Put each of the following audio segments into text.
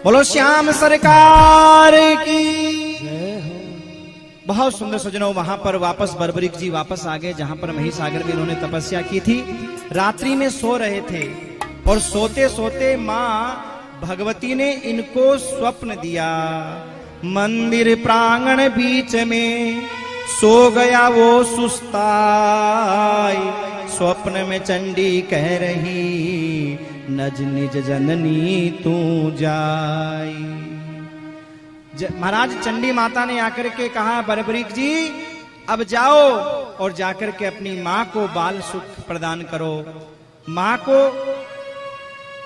बोलो श्याम सरकार की। बहुत सुंदर सजनों, वहां पर वापस बर्बरीक जी वापस आ गए जहां पर महिसागर में इन्होंने तपस्या की थी। रात्रि में सो रहे थे और सोते सोते मां भगवती ने इनको स्वप्न दिया। मंदिर प्रांगण बीच में सो गया वो सुस्ताई, स्वप्न में चंडी कह रही नज निज जननी तू जाई। महाराज चंडी माता ने आकर के कहा बर्बरीक जी अब जाओ और जाकर के अपनी मां को बाल सुख प्रदान करो, मां को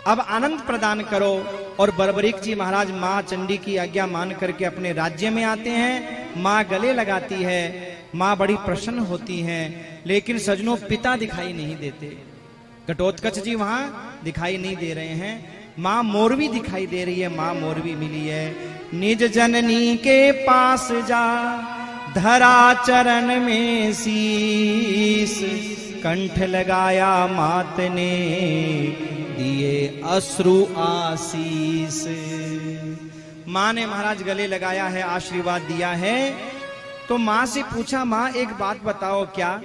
अब आनंद प्रदान करो। और बर्बरीक जी महाराज मां चंडी की आज्ञा मान करके अपने राज्य में आते हैं। मां गले लगाती है, मां बड़ी प्रसन्न होती हैं। लेकिन सजनों पिता दिखाई नहीं देते। घटोत्कच जी वहां दिखाई नहीं दे रहे हैं। मां मोरवी दिखाई दे रही है, मां मोरवी मिली है। निज जननी के पास जा धरा चरण में शीस, कंठ लगाया मात ने दिए अश्रु आशीष। मां ने महाराज गले लगाया है, आशीर्वाद दिया है। तो मां से पूछा मां एक बात बताओ, क्या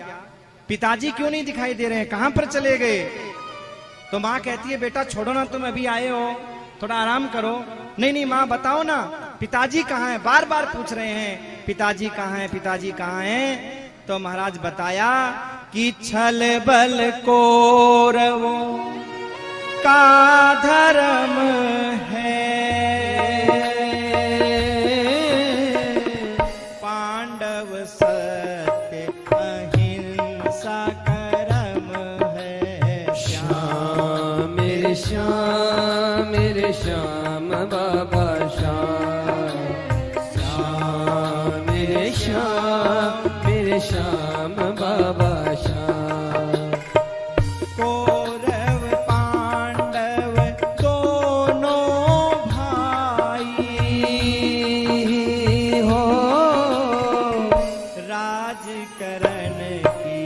पिताजी क्यों नहीं दिखाई दे रहे हैं, कहां पर चले गए? तो मां कहती है बेटा छोड़ो ना, तुम अभी आए हो, थोड़ा आराम करो। नहीं नहीं मां बताओ ना पिताजी कहाँ हैं, बार बार पूछ रहे हैं पिताजी कहाँ हैं, पिताजी कहाँ हैं। तो महाराज बताया कि छल बल कौरवों का धर्म है, पांडव सत्य अहिंसा कर्म है। श्याम मेरे श्याम मेरे श्याम बाबा श्याम, श्याम मेरे श्याम बाबा श्याम। कौरव पांडव दोनों भाई हो राजकरण की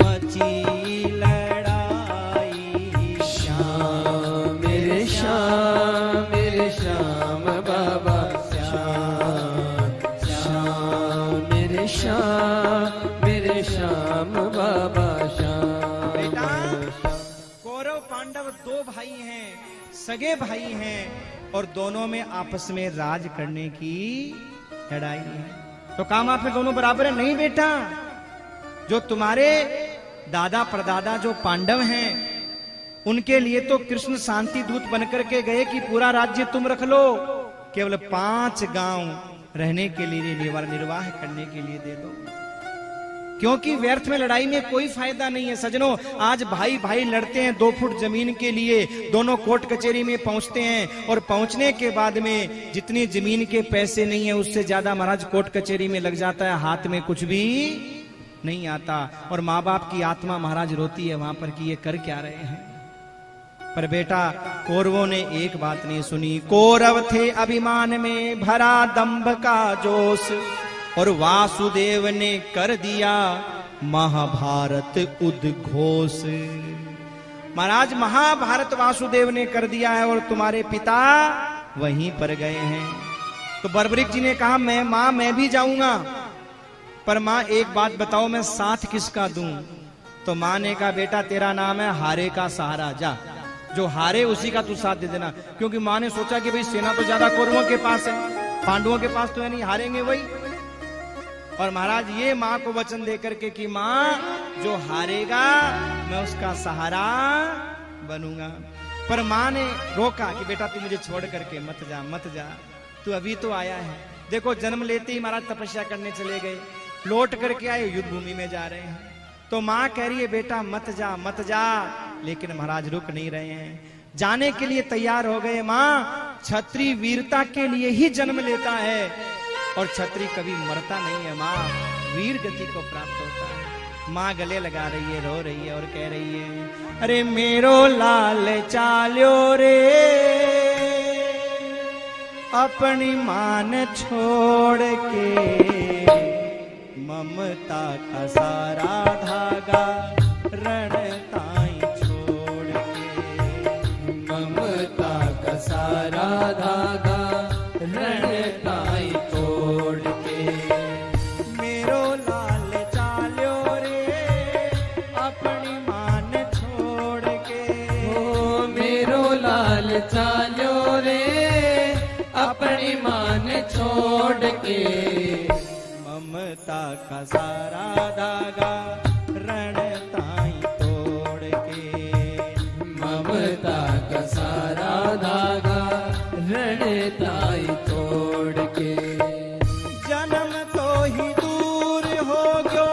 मची लड़ाई। श्याम मेरे श्याम बाबा श्याम, श्याम मेरे श्याम बाबा श्याम। बेटा कौरव पांडव दो भाई हैं, सगे भाई हैं, और दोनों में आपस में राज करने की लड़ाई है। तो काम आप में दोनों बराबर है? नहीं बेटा, जो तुम्हारे दादा परदादा जो पांडव हैं उनके लिए तो कृष्ण शांति दूत बनकर के गए कि पूरा राज्य तुम रख लो, केवल 5 गांव रहने के लिए निर्वाह करने के लिए दे दो, क्योंकि व्यर्थ में लड़ाई में कोई फायदा नहीं है। सजनों आज भाई भाई लड़ते हैं 2 फुट जमीन के लिए, दोनों कोर्ट कचहरी में पहुंचते हैं और पहुंचने के बाद में जितनी जमीन के पैसे नहीं है उससे ज्यादा महाराज कोर्ट कचहरी में लग जाता है, हाथ में कुछ भी नहीं आता। और माँ बाप की आत्मा महाराज रोती है वहां पर कि ये कर क्या रहे हैं। पर बेटा कौरवों ने एक बात नहीं सुनी। कौरव थे अभिमान में भरा दंभ का जोश, और वासुदेव ने कर दिया महाभारत उद्घोष। महाराज महाभारत वासुदेव ने कर दिया है और तुम्हारे पिता वहीं पर गए हैं। तो बर्बरीक जी ने कहा मैं भी जाऊंगा, पर मां एक बात बताओ मैं साथ किसका दूं? तो मां ने कहा बेटा तेरा नाम है हारे का सहारा, जा जो हारे उसी का तू साथ दे देना। क्योंकि मां ने सोचा कि भाई सेना तो ज्यादा कौरवों के पास है, पांडवों के पास तो है नहीं, हारेंगे वही। और महाराज ये मां को वचन दे करके कि मां जो हारेगा मैं उसका सहारा बनूंगा। पर मां ने रोका कि बेटा तू मुझे छोड़ करके मत जा, मत जा, तू अभी तो आया है। देखो जन्म लेते ही महाराज तपस्या करने चले गए, लौट करके आए युद्ध भूमि में जा रहे हैं। तो मां कह रही है बेटा मत जा मत जा, लेकिन महाराज रुक नहीं रहे हैं, जाने के लिए तैयार हो गए। मां क्षत्रिय वीरता के लिए ही जन्म लेता है और क्षत्रिय कभी मरता नहीं है, मां वीर गति को प्राप्त होता है। मां गले लगा रही है, रो रही है और कह रही है अरे मेरो लाल चाल्यो रे, अपनी मान छोड़ के, ममता का सारा धागा रण ताई छोड़ के, ममता का सारा धागा रण ताई तोड़ के। मेरो लाल चाल्यो रे अपनी मान छोड़ के। ओ मेरो लाल चाल्यो रे अपनी मान छोड़ के। ममता का सारा धागा रण ताई तोड़ के। ममता का सारा धागा रण ताई तोड़ के। जन्म तो ही दूर हो गयो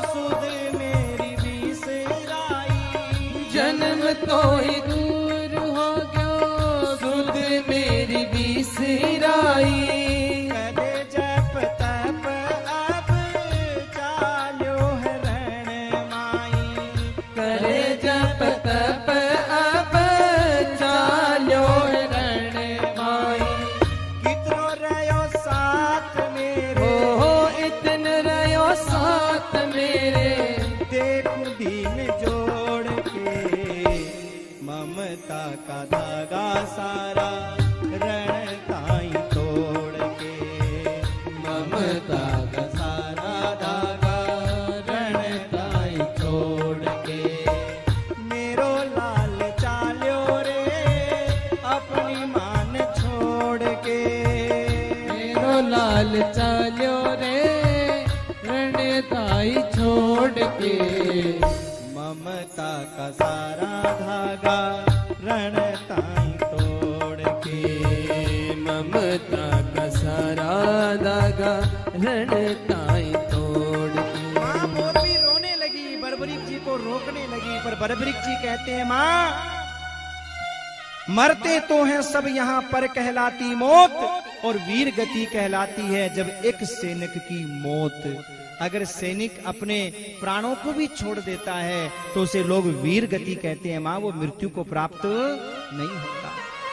सुध मेरी बिसराई। जन्म तो ही दूर हो गयो सुध मेरी बिसराई। करे जप तप अब चाल्यो है रण माई। करे जप तप अब चाल्यो रण माई। कितनो रहो साथ मेरे हो इतन रहो साथ मेरे। देखूं दीन जोड़ के। ममता का धागा सारा रण ताई तोड़ के। ममता का सारा धागा रण ताई छोड़ के। मेरो लाल चाल्यो रे अपनी मान छोड़ के। मेरो लाल चाल्यो रे रण ताई छोड़ के। ममता का सारा धागा रण ताई तोड़ के। ममता का सारा धागा रण ताई तोड़ के। माँ मोर भी रोने लगी, बर्बरीक जी को रोकने लगी, पर बर्बरीक जी कहते हैं माँ मरते तो हैं सब यहाँ पर कहलाती मौत, और वीर गति कहलाती है जब एक सैनिक की मौत। अगर सैनिक अपने प्राणों को भी छोड़ देता है तो उसे लोग वीर गति कहते हैं माँ, वो मृत्यु को प्राप्त नहीं होता।